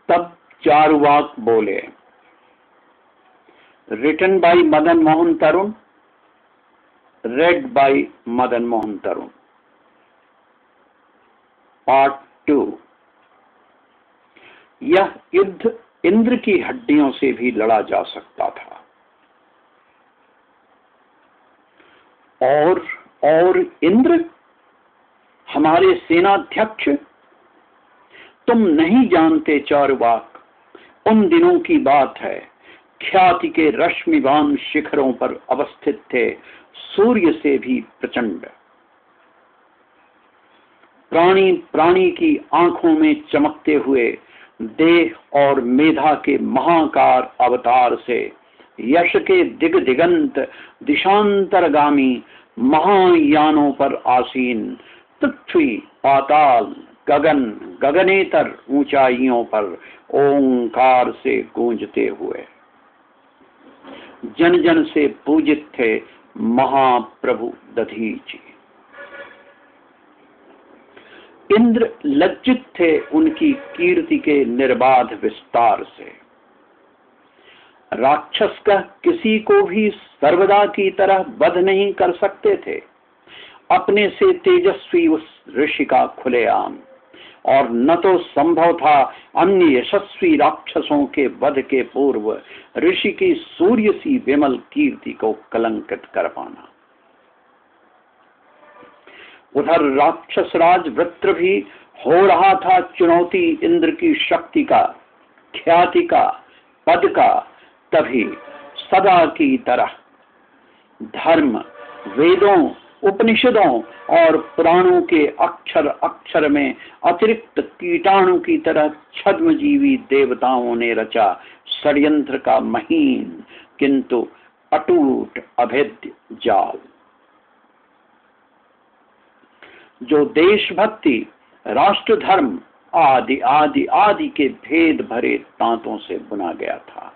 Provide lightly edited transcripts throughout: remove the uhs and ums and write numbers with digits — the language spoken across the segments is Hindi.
तब चारुवाक बोले। Written by Madan Mohan Tarun, read by Madan Mohan Tarun. Part 2। यह युद्ध इंद्र की हड्डियों से भी लड़ा जा सकता था। और इंद्र, हमारे सेनाध्यक्ष, तुम नहीं जानते चारुवाक, उन दिनों की बात है, ख्याति के रश्मिवान शिखरों पर अवस्थित थे, सूर्य से भी प्रचंड। प्राणी प्राणी की आंखों में चमकते हुए देह और मेधा के महाकार अवतार से यश के दिगंत दिशांतरगामी महायानों पर आसीन, पृथ्वी पाताल गगन गगनेतर ऊंचाइयों पर ओंकार से गूंजते हुए जन जन से पूजित थे महाप्रभु दधीचि। इंद्र लज्जित थे उनकी कीर्ति के निर्बाध विस्तार से। राक्षस का किसी को भी सर्वदा की तरह वध नहीं कर सकते थे। अपने से तेजस्वी उस ऋषि का खुलेआम, और न तो संभव था अन्य यशस्वी राक्षसों के वध के पूर्व ऋषि की सूर्य सी विमल कीर्ति को कलंकित कर पाना। उधर राक्षसराज वृत्र भी हो रहा था चुनौती इंद्र की शक्ति का, ख्याति का, पद का। तभी सदा की तरह धर्म, वेदों, उपनिषदों और पुराणों के अक्षर अक्षर में अतिरिक्त कीटाणु की तरह छद्मजीवी देवताओं ने रचा षड्यंत्र का महीन किंतु अटूट अभेद्य जाल, जो देशभक्ति, राष्ट्र धर्म आदि आदि आदि के भेद भरे तांतों से बुना गया था।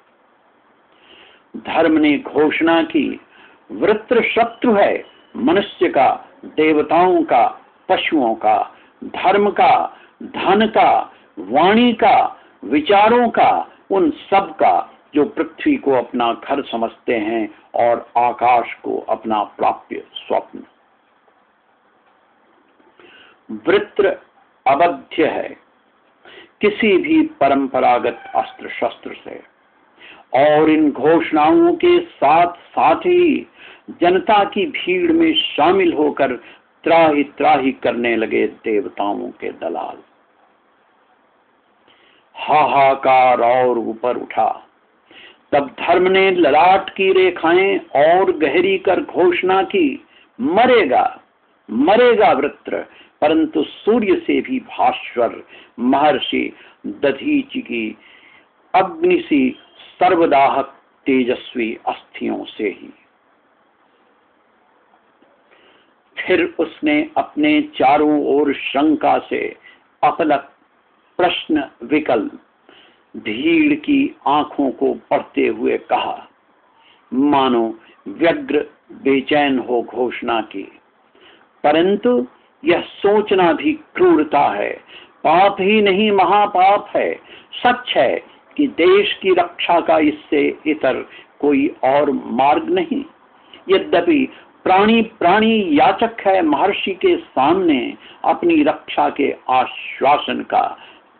धर्म ने घोषणा की, वृत्र शत्रु है मनुष्य का, देवताओं का, पशुओं का, धर्म का, धन का, वाणी का, विचारों का, उन सब का जो पृथ्वी को अपना घर समझते हैं और आकाश को अपना प्राप्य स्वप्न। वृत्र अबध्य है किसी भी परंपरागत अस्त्र शस्त्र से, और इन घोषणाओं के साथ साथ ही जनता की भीड़ में शामिल होकर त्राहि त्राहि करने लगे देवताओं के दलाल। हाहाकार और ऊपर उठा। तब धर्म ने ललाट की रेखाएं और गहरी कर घोषणा की, मरेगा मरेगा वृत्र, परंतु सूर्य से भी भास्वर महर्षि दधीचि की अग्नि सी सर्वदाहक तेजस्वी अस्थियों से ही। फिर उसने अपने चारों ओर शंका से अपलक प्रश्न विकल भीड़ की आंखों को पढ़ते हुए कहा, मानो व्यग्र बेचैन हो घोषणा की, परंतु यह सोचना भी क्रूरता है, पाप ही नहीं महापाप है। सच है कि देश की रक्षा का इससे इतर कोई और मार्ग नहीं। यद्यपि प्राणी प्राणी याचक है महर्षि के सामने अपनी रक्षा के आश्वासन का,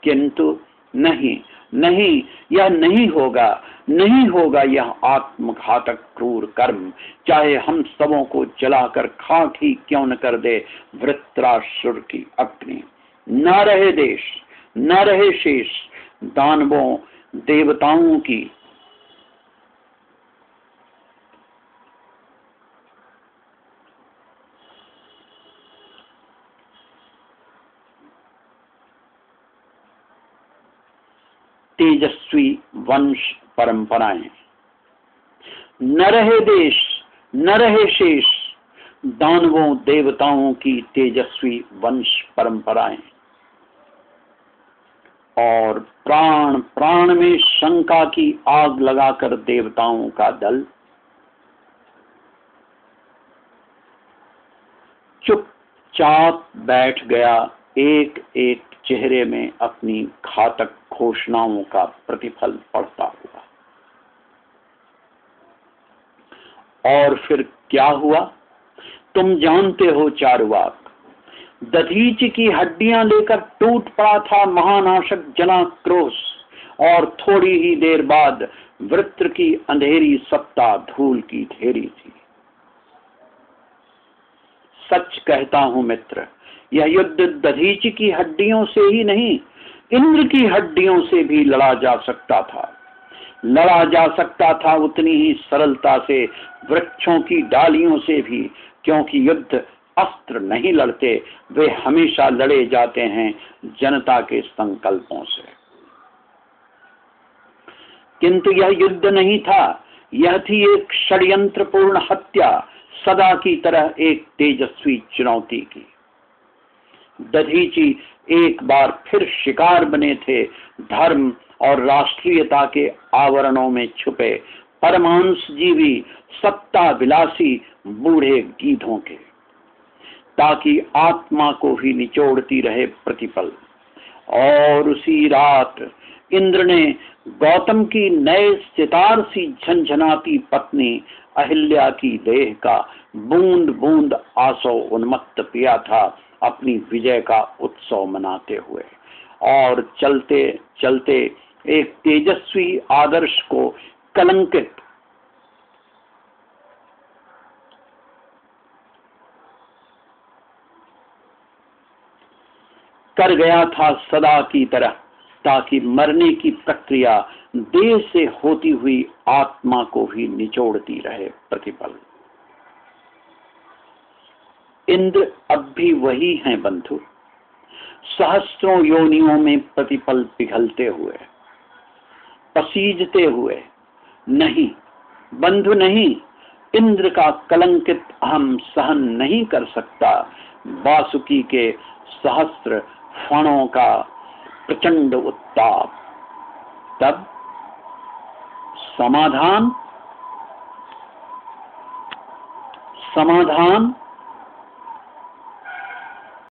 किंतु नहीं नहीं, यह नहीं होगा, नहीं होगा यह आत्मघातक क्रूर कर्म, चाहे हम सबों को जलाकर खाक ही क्यों न कर दे वृत्रासुर की अग्नि। न रहे देश, न रहे शेष दानवों देवताओं की तेजस्वी वंश परंपराएं, न रहे देश, न रहे शेष दानवों देवताओं की तेजस्वी वंश परंपराएं। और प्राण प्राण में शंका की आग लगाकर देवताओं का दल चुपचाप बैठ गया, एक एक चेहरे में अपनी घातक घोषणाओं का प्रतिफल पड़ता हुआ। और फिर क्या हुआ तुम जानते हो चारुवाक। दधीच की हड्डियां लेकर टूट पड़ा था महानाशक जनाक्रोश, और थोड़ी ही देर बाद वृत्र की अंधेरी सत्ता धूल की ढेरी थी। सच कहता हूं मित्र, यह युद्ध दधीच की हड्डियों से ही नहीं, इंद्र की हड्डियों से भी लड़ा जा सकता था। लड़ा जा सकता था उतनी ही सरलता से वृक्षों की डालियों से भी, क्योंकि युद्ध अस्त्र नहीं लड़ते, वे हमेशा लड़े जाते हैं जनता के संकल्पों से। किंतु यह युद्ध नहीं था, यह थी एक षड्यंत्रपूर्ण हत्या, सदा की तरह एक तेजस्वी चुनौती की। दधीची एक बार फिर शिकार बने थे धर्म और राष्ट्रीयता के आवरणों में छुपे परमांश जीवी सत्ता विलासी बूढ़े गीधों के, ताकि आत्मा को ही निचोड़ती रहे प्रतिपल। और उसी रात इंद्र ने गौतम की नए सितार सी झंझनाती पत्नी अहिल्या की देह का बूंद बूंद आंसू उन्मत्त पिया था अपनी विजय का उत्सव मनाते हुए, और चलते चलते एक तेजस्वी आदर्श को कलंकित कर गया था सदा की तरह, ताकि मरने की प्रक्रिया देह से होती हुई आत्मा को ही निचोड़ती रहे प्रतिपल। इंद्र अब भी वही हैं बंधु, सहस्त्रों योनियों में प्रतिपल पिघलते हुए, पसीजते हुए। नहीं बंधु नहीं, इंद्र का कलंकित अहम सहन नहीं कर सकता वासुकी के सहस्त्र फणों का प्रचंड उत्ताप। तब समाधान